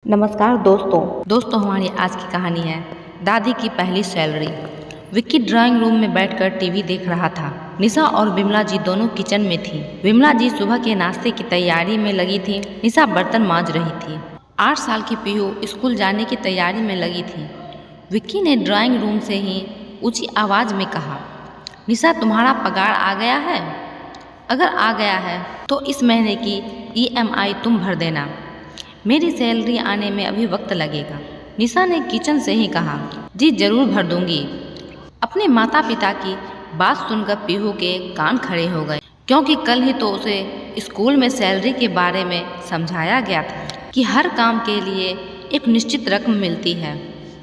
नमस्कार दोस्तों हमारी आज की कहानी है दादी की पहली सैलरी। विक्की ड्राइंग रूम में बैठकर टीवी देख रहा था। निशा और विमला जी दोनों किचन में थी। विमला जी सुबह के नाश्ते की तैयारी में लगी थी। निशा बर्तन मांज रही थी। 8 साल की पीहू स्कूल जाने की तैयारी में लगी थी। विक्की ने ड्राइंग रूम से ही ऊंची आवाज में कहा, निशा तुम्हारा पगार आ गया है? अगर आ गया है तो इस महीने की EMI तुम भर देना। मेरी सैलरी आने में अभी वक्त लगेगा। निशा ने किचन से ही कहा, जी जरूर भर दूंगी। अपने माता पिता की बात सुनकर पीहू के कान खड़े हो गए, क्योंकि कल ही तो उसे स्कूल में सैलरी के बारे में समझाया गया था कि हर काम के लिए एक निश्चित रकम मिलती है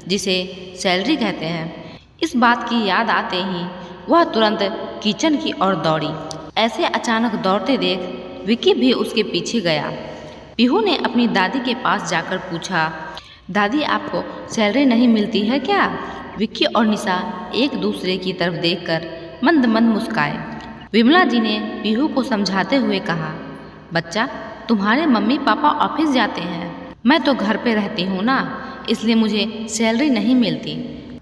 जिसे सैलरी कहते हैं। इस बात की याद आते ही वह तुरंत किचन की ओर दौड़ी। ऐसे अचानक दौड़ते देख विक्की भी उसके पीछे गया। पीहू ने अपनी दादी के पास जाकर पूछा, दादी आपको सैलरी नहीं मिलती है क्या? विक्की और निशा एक दूसरे की तरफ देखकर मंद मंद मुस्काए। विमला जी ने पीहू को समझाते हुए कहा, बच्चा तुम्हारे मम्मी पापा ऑफिस जाते हैं, मैं तो घर पे रहती हूँ ना, इसलिए मुझे सैलरी नहीं मिलती।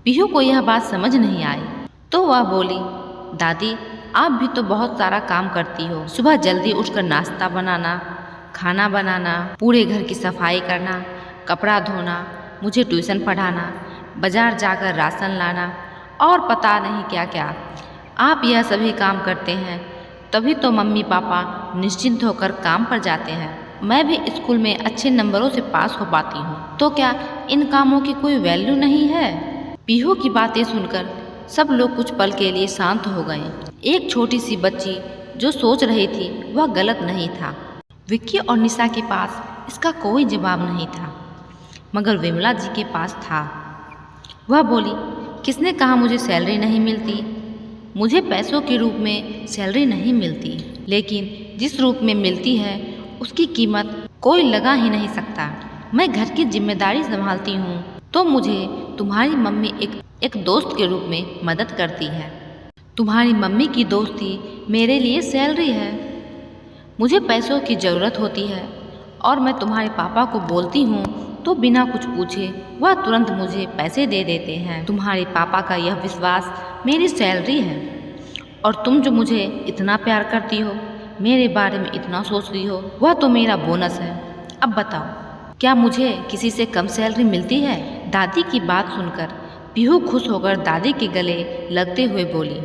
पीहू को यह बात समझ नहीं आई तो वह बोली, दादी आप भी तो बहुत सारा काम करती हो। सुबह जल्दी उठकर नाश्ता बनाना, खाना बनाना, पूरे घर की सफाई करना, कपड़ा धोना, मुझे ट्यूशन पढ़ाना, बाजार जाकर राशन लाना और पता नहीं क्या क्या। आप यह सभी काम करते हैं तभी तो मम्मी पापा निश्चिंत होकर काम पर जाते हैं। मैं भी स्कूल में अच्छे नंबरों से पास हो पाती हूँ, तो क्या इन कामों की कोई वैल्यू नहीं है? पीहू की बातें सुनकर सब लोग कुछ पल के लिए शांत हो गए। एक छोटी सी बच्ची जो सोच रही थी वह गलत नहीं था। विक्की और निशा के पास इसका कोई जवाब नहीं था, मगर विमला जी के पास था। वह बोली, किसने कहा मुझे सैलरी नहीं मिलती? मुझे पैसों के रूप में सैलरी नहीं मिलती, लेकिन जिस रूप में मिलती है उसकी कीमत कोई लगा ही नहीं सकता। मैं घर की जिम्मेदारी संभालती हूँ तो मुझे तुम्हारी मम्मी एक दोस्त के रूप में मदद करती है। तुम्हारी मम्मी की दोस्ती मेरे लिए सैलरी है। मुझे पैसों की ज़रूरत होती है और मैं तुम्हारे पापा को बोलती हूँ तो बिना कुछ पूछे वह तुरंत मुझे पैसे दे देते हैं। तुम्हारे पापा का यह विश्वास मेरी सैलरी है, और तुम जो मुझे इतना प्यार करती हो, मेरे बारे में इतना सोचती हो, वह तो मेरा बोनस है। अब बताओ, क्या मुझे किसी से कम सैलरी मिलती है? दादी की बात सुनकर पीहू खुश होकर दादी के गले लगते हुए बोली,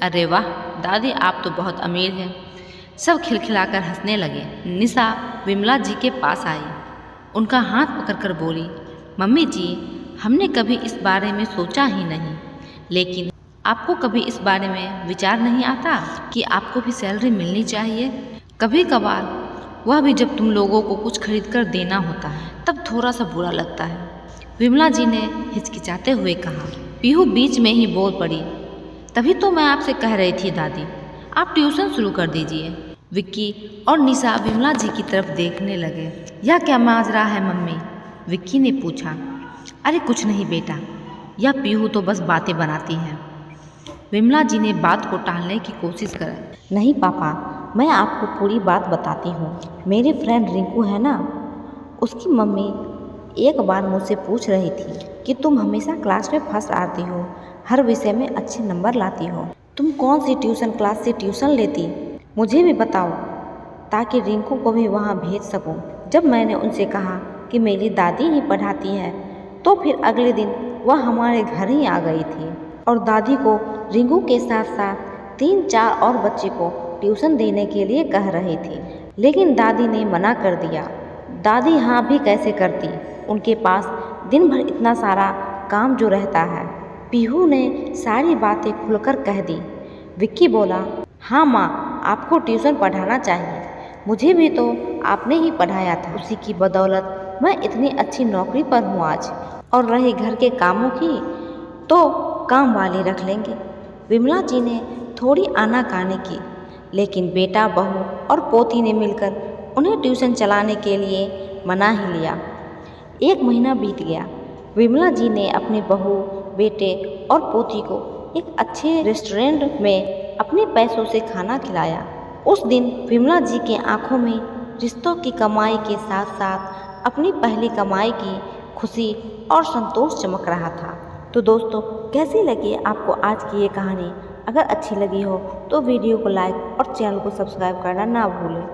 अरे वाह दादी आप तो बहुत अमीर हैं। सब खिलखिलाकर हंसने लगे। निशा विमला जी के पास आई, उनका हाथ पकड़कर बोली, मम्मी जी हमने कभी इस बारे में सोचा ही नहीं, लेकिन आपको कभी इस बारे में विचार नहीं आता कि आपको भी सैलरी मिलनी चाहिए? कभी कभार वह भी जब तुम लोगों को कुछ खरीद कर देना होता है तब थोड़ा सा बुरा लगता है, विमला जी ने हिचकिचाते हुए कहा। पीहू बीच में ही बोल पड़ी, तभी तो मैं आपसे कह रही थी दादी आप ट्यूशन शुरू कर दीजिए। विक्की और निशा विमला जी की तरफ देखने लगे। यह क्या माजरा है मम्मी? विक्की ने पूछा। अरे कुछ नहीं बेटा, यह पीहू तो बस बातें बनाती है। विमला जी ने बात को टालने की कोशिश की। नहीं पापा, मैं आपको पूरी बात बताती हूँ। मेरी फ्रेंड रिंकू है ना, उसकी मम्मी एक बार मुझसे पूछ रही थी कि तुम हमेशा क्लास में फर्स्ट आती हो, हर विषय में अच्छे नंबर लाती हो, तुम कौन सी ट्यूशन क्लास से ट्यूशन लेती, मुझे भी बताओ ताकि रिंकू को भी वहाँ भेज सकूं। जब मैंने उनसे कहा कि मेरी दादी ही पढ़ाती है तो फिर अगले दिन वह हमारे घर ही आ गई थी और दादी को रिंकू के साथ साथ 3-4 और बच्चे को ट्यूशन देने के लिए कह रही थी, लेकिन दादी ने मना कर दिया। दादी हाँ भी कैसे करती, उनके पास दिन भर इतना सारा काम जो रहता है। पीहू ने सारी बातें खुलकर कह दी। विक्की बोला, हाँ माँ आपको ट्यूशन पढ़ाना चाहिए, मुझे भी तो आपने ही पढ़ाया था, उसी की बदौलत मैं इतनी अच्छी नौकरी पर हूँ आज। और रही घर के कामों की तो काम वाली रख लेंगे। विमला जी ने थोड़ी आनाकानी की, लेकिन बेटा बहू और पोती ने मिलकर उन्हें ट्यूशन चलाने के लिए मना ही लिया। 1 महीना बीत गया। विमला जी ने अपने बहू, बेटे और पोती को एक अच्छे रेस्टोरेंट में अपने पैसों से खाना खिलाया। उस दिन विमला जी के आंखों में रिश्तों की कमाई के साथ साथ अपनी पहली कमाई की खुशी और संतोष चमक रहा था। तो दोस्तों, कैसी लगी आपको आज की ये कहानी? अगर अच्छी लगी हो तो वीडियो को लाइक और चैनल को सब्सक्राइब करना ना भूलें।